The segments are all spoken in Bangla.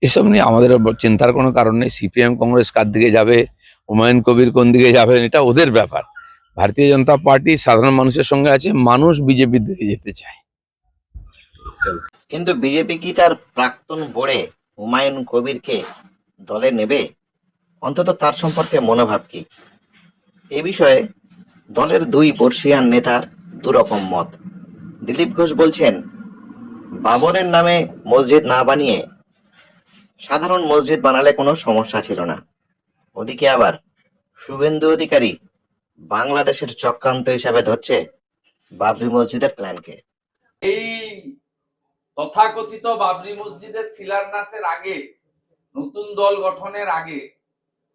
এসব নিয়ে আমাদের চিন্তার কোনো কারণ নেই। সিপিএম কংগ্রেস কার দিকে যাবে, হুমায়ুন কবির কোন দিকে যাবেন, এটা ওদের ব্যাপার। ভারতীয় জনতা পার্টি সাধারণ মানুষের সঙ্গে আছে, মানুষ বিজেপির দিকে যেতে চায়। কিন্তু বিজেপি কি তার প্রাক্তন বোর্ডে হুমায়ুন কবিরকে দলে নেবে? অন্তত তার সম্পর্কে মনোভাব কি? এ বিষয়ে দলের দুই বর্ষীয়ান নেতার দুরকম মত। দিলীপ ঘোষ বলছেন, বাবরের নামে মসজিদ না বানিয়ে সাধারণ মসজিদ বানালে কোনো সমস্যা ছিল না। ওদিকে আবার শুভেন্দু অধিকারী বাংলাদেশের চক্রান্ত হিসাবে ধরছে বাবরি মসজিদের প্ল্যানকে। এই তথাকথিত বাবরি মসজিদের শিলান্যাসের আগে, নতুন দল গঠনের আগে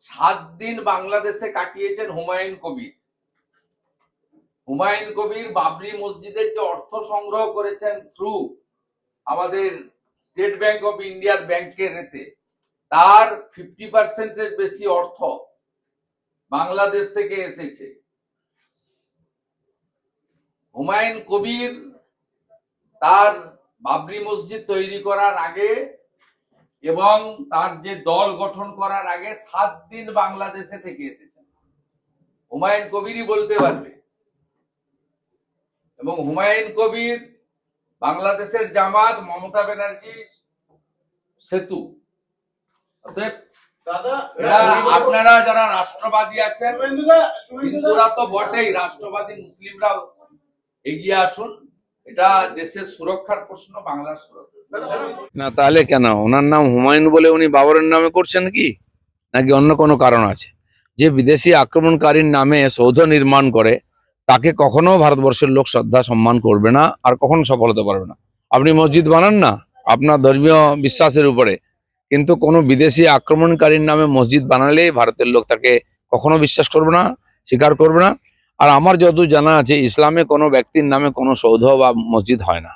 7 দিন বাংলাদেশে কাটিয়েছেন হুমায়ুন কবির। হুমায়ুন কবির বাবরি মসজিদের যে অর্থ সংগ্রহ করেছেন থ্রু আমাদের স্টেট ব্যাংক অফ ইন্ডিয়ার ব্যাংকের এতে, তার 50% বেশি অর্থ বাংলাদেশ থেকে এসেছে। হুমায়ুন কবির তার বাবরি মসজিদ তৈরি করার আগে এবং তার যে দল গঠন করার আগে 7 দিন বাংলাদেশে থেকে এসেছেন। হুমায়ুন কবিরই বলতে পারবে। এবং হুমায়ুন কবির বাংলাদেশের জামাত, মমতা ব্যানার্জি সেতু। অতএব আপনারা যারা রাষ্ট্রবাদী আছেন, হিন্দুরা তো বটেই, রাষ্ট্রবাদী মুসলিমরাও এগিয়ে আসুন। এটা দেশের সুরক্ষার প্রশ্ন, বাংলার সুরক্ষা না, তাহলে কেন ওনার নাম হুমায়ুন বলে উনি বাবরের নামে করছেন কি, নাকি অন্য কোনো কারণ আছে? যে বিদেশি আক্রমণকারীর নামে সৌধ নির্মাণ করে তাকে কখনো ভারতবর্ষের লোক শ্রদ্ধা সম্মান করবে না, আর কখনো সফল হতে পারবে না। আপনি মসজিদ বানান না আপনার ধর্মীয় বিশ্বাসের উপরে, কিন্তু কোনো বিদেশি আক্রমণকারীর নামে মসজিদ বানালে ভারতের লোক তাকে কখনো বিশ্বাস করবে না, স্বীকার করবে না। আর আমার যতদূর জানা আছে, ইসলামে কোনো ব্যক্তির নামে কোনো সৌধ বা মসজিদ হয় না।